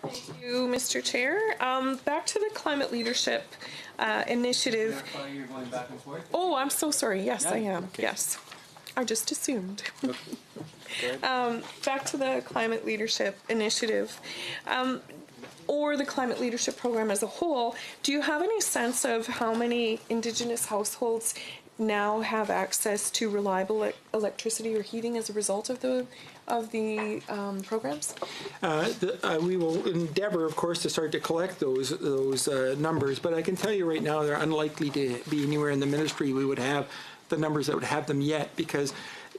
Thank you, Mr. Chair. Back to the climate leadership initiative. You're going back and forth? Oh, I'm so sorry. Yes, Yeah, I am. okay. Yes. I just assumed. Okay. Back to the climate leadership initiative. Or the climate leadership program as a whole, do you have any sense of how many Indigenous households now have access to reliable electricity or heating as a result of the programs? We will endeavor, of course, to start to collect those numbers, but I can tell you right now they're unlikely to be anywhere in the ministry we would have the numbers that would have them yet, because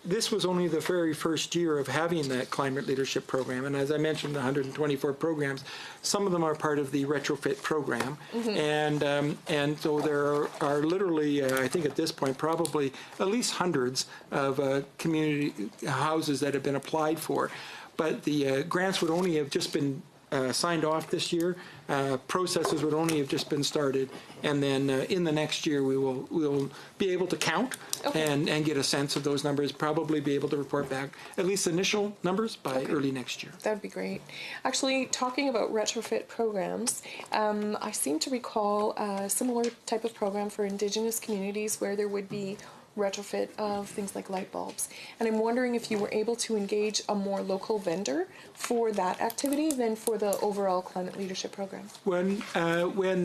this was only the very first year of having that climate leadership program. And as I mentioned, the 124 programs, some of them are part of the retrofit program. And so there are literally, I think at this point, probably at least hundreds of community houses that have been applied for. But the grants would only have just been signed off this year. Processes would only have just been started, and then in the next year we'll be able to count and get a sense of those numbers. Probably be able to report back at least initial numbers by early next year. That'd be great. Actually, talking about retrofit programs, I seem to recall a similar type of program for Indigenous communities where there would be retrofit of things like light bulbs. And I'm wondering if you were able to engage a more local vendor for that activity than for the overall climate leadership program. When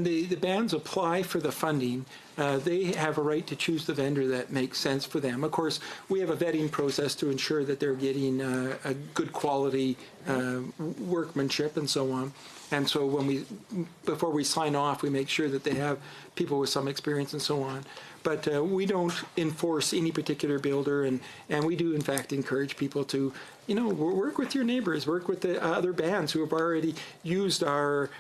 the bands apply for the funding, they have a right to choose the vendor that makes sense for them. Of course, we have a vetting process to ensure that they're getting a good quality workmanship and so on. And so before we sign off, we make sure that they have people with some experience and so on. But we don't enforce any particular builder, and we do in fact encourage people to, work with your neighbors, work with the other bands who have already used our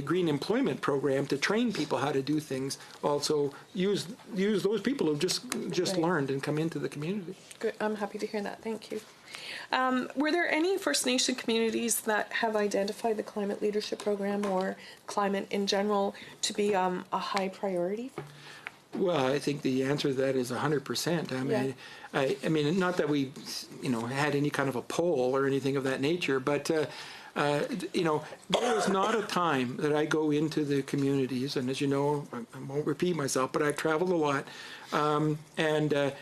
green employment program to train people how to do things. Also use those people who've just learned and come into the community. Good. I'm happy to hear that. Thank you. Were there any First Nation communities that have identified the climate leadership program or climate in general to be a high priority? Well, I think the answer to that is 100%. I mean, not that we, had any kind of a poll or anything of that nature, but there is not a time that I go into the communities, and as you know, I won't repeat myself, but I've traveled a lot, and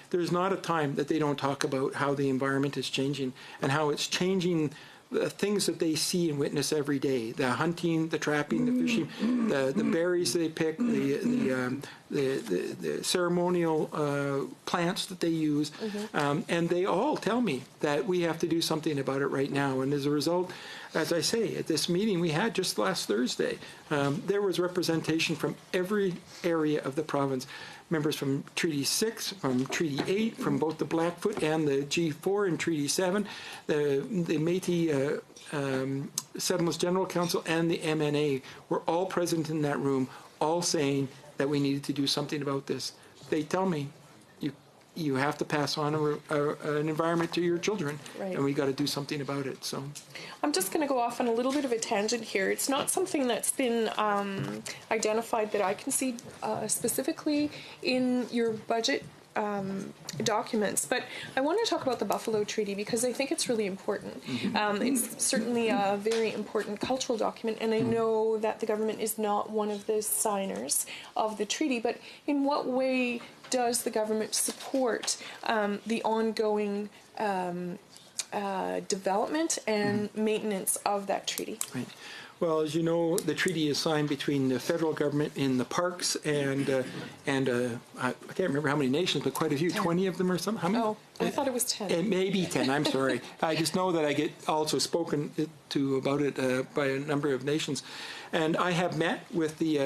there's not a time that they don't talk about how the environment is changing and how it's changing the things that they see and witness every day: the hunting, the trapping, the fishing, the berries they pick, the ceremonial plants that they use, and they all tell me that we have to do something about it right now. And as a result, as I say, at this meeting we had just last Thursday, there was representation from every area of the province. Members from Treaty 6, from Treaty 8, from both the Blackfoot and the G4 and Treaty 7, the Métis Settlements General Council and the MNA were all present in that room, all saying that we needed to do something about this. They tell me, you have to pass on an environment to your children, and we got to do something about it. So, I'm just going to go off on a little bit of a tangent here. It's not something that's been identified that I can see specifically in your budget documents, but I want to talk about the Buffalo Treaty because I think it's really important. It's certainly a very important cultural document, and I know that the government is not one of the signers of the treaty, but in what way does the government support the ongoing development and maintenance of that treaty? Right. Well, as you know, the treaty is signed between the federal government in the parks and I can't remember how many nations, but quite a few, 10. 20 of them or something. How many? Oh, I thought it was 10. It may be 10, I'm sorry. I just know that I get also spoken to about it by a number of nations. And I have met with the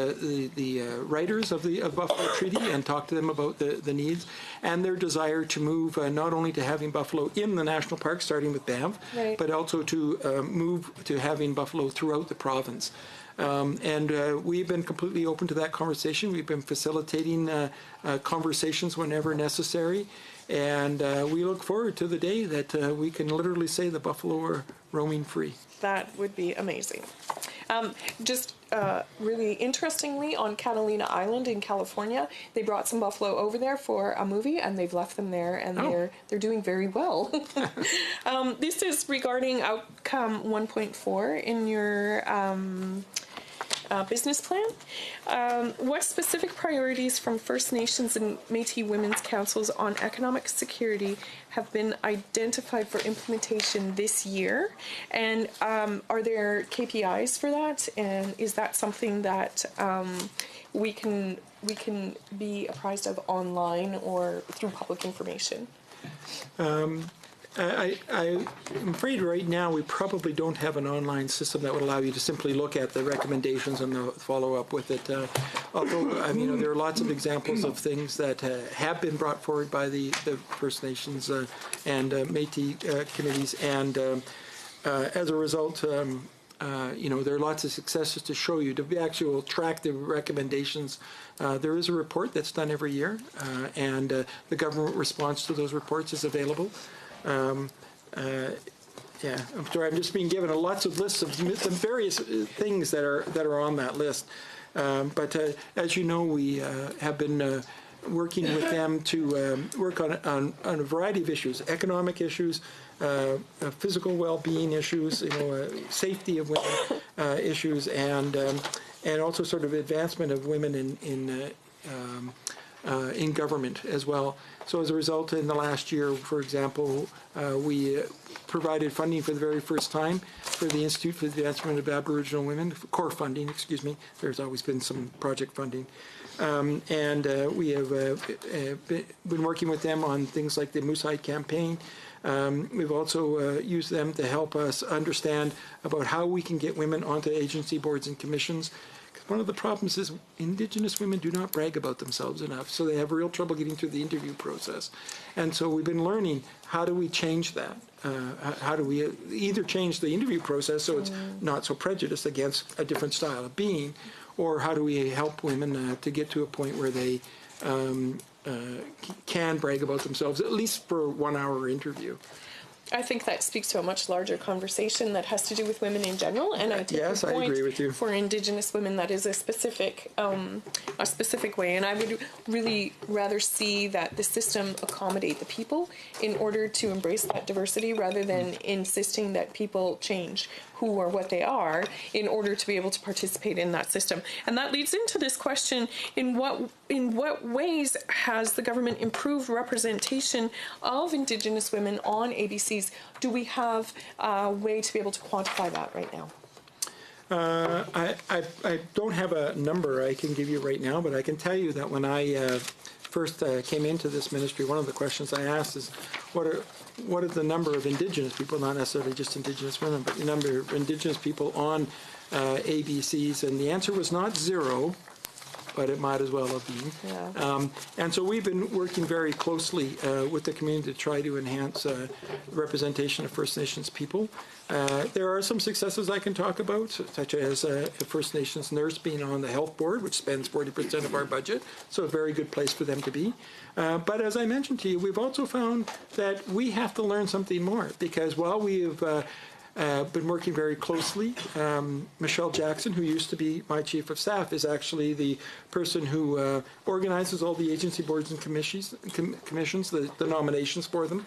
writers of the Buffalo Treaty and talked to them about the needs and their desire to move not only to having buffalo in the national park, starting with Banff, but also to move to having buffalo throughout the province. And we've been completely open to that conversation. We've been facilitating conversations whenever necessary. And we look forward to the day that we can literally say the buffalo are roaming free. That would be amazing. Really interestingly, on Catalina Island in California, they brought some buffalo over there for a movie, and they've left them there, and they're doing very well. This is regarding outcome 1.4 in your business plan. What specific priorities from First Nations and Métis Women's Councils on economic security have been identified for implementation this year? And are there KPIs for that? And is that something that we can be apprised of online or through public information? I'm afraid right now we probably don't have an online system that would allow you to simply look at the recommendations and the follow up with it. Although, I mean, there are lots of examples of things that have been brought forward by the First Nations and Métis committees, and as a result, there are lots of successes to show you. To be actually track the recommendations, there is a report that's done every year, and the government response to those reports is available. Yeah, I'm sorry. I'm just being given lots of lists of the various things that are on that list. But as you know, we have been working with them to work on a variety of issues: economic issues, physical well-being issues, safety of women issues, and also sort of advancement of women in government as well. So as a result, in the last year, for example, we provided funding for the very first time for the Institute for the Advancement of Aboriginal Women, core funding, excuse me. There's always been some project funding. And we have been working with them on things like the Moose Hide campaign. We've also used them to help us understand about how we can get women onto agency boards and commissions. One of the problems is Indigenous women do not brag about themselves enough, so they have real trouble getting through the interview process. And so we've been learning, how do we change that? How do we either change the interview process so it's not so prejudiced against a different style of being, or how do we help women to get to a point where they can brag about themselves, at least for a 1-hour interview? I think that speaks to a much larger conversation that has to do with women in general, and I take yes, your point. I agree with you. For Indigenous women, that is a specific way, and I would really rather see that the system accommodate the people in order to embrace that diversity, rather than insisting that people change who or what they are in order to be able to participate in that system. And that leads into this question: in what ways has the government improved representation of Indigenous women on ABCs? Do we have a way to be able to quantify that right now? I don't have a number I can give you right now, but I can tell you that when I first came into this ministry, one of the questions I asked is, what are the number of Indigenous people, not necessarily just Indigenous women, but the number of Indigenous people on ABCs? And the answer was not 0, but it might as well have been. Yeah. And so we've been working very closely with the community to try to enhance representation of First Nations people. There are some successes I can talk about, such as a First Nations nurse being on the health board, which spends 40% of our budget, so a very good place for them to be. But as I mentioned to you, we've also found that we have to learn something more, because while we have been working very closely, Michelle Jackson, who used to be my chief of staff, is actually the person who organizes all the agency boards and commissions, the nominations for them.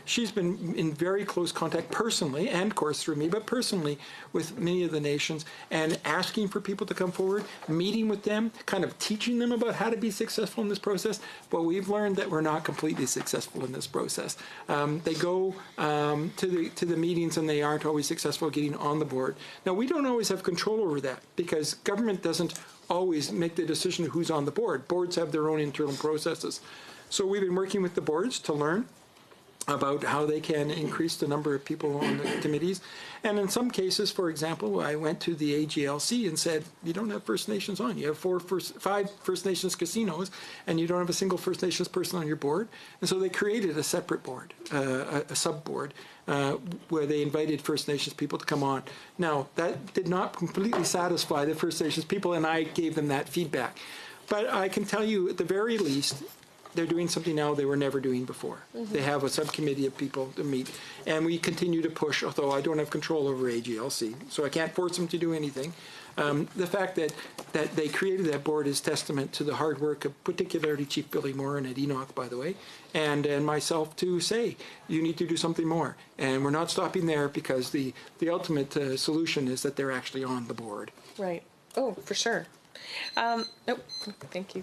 She's been in very close contact personally, and of course through me, but personally with many of the nations, and asking for people to come forward, meeting with them, kind of teaching them about how to be successful in this process. But we've learned that we're not completely successful in this process. They go to the meetings, and they aren't always successful getting on the board. Now, we don't always have control over that, because government doesn't always make the decision of who's on the board. Boards have their own internal processes. So we've been working with the boards to learn about how they can increase the number of people on the committees. And in some cases, for example, I went to the AGLC and said, you don't have First Nations on. You have 5 First Nations casinos, and you don't have a single First Nations person on your board. And so they created a separate board, a sub-board, where they invited First Nations people to come on. Now, that did not completely satisfy the First Nations people, and I gave them that feedback. But I can tell you, at the very least, they're doing something now they were never doing before. They have a subcommittee of people to meet, and we continue to push, although I don't have control over AGLC, so I can't force them to do anything. The fact that they created that board is testament to the hard work of particularly Chief Billy Moran at Enoch, by the way, and myself to say, you need to do something more. And we're not stopping there, because the ultimate solution is that they're actually on the board. Right. Oh, for sure. Nope. Thank you.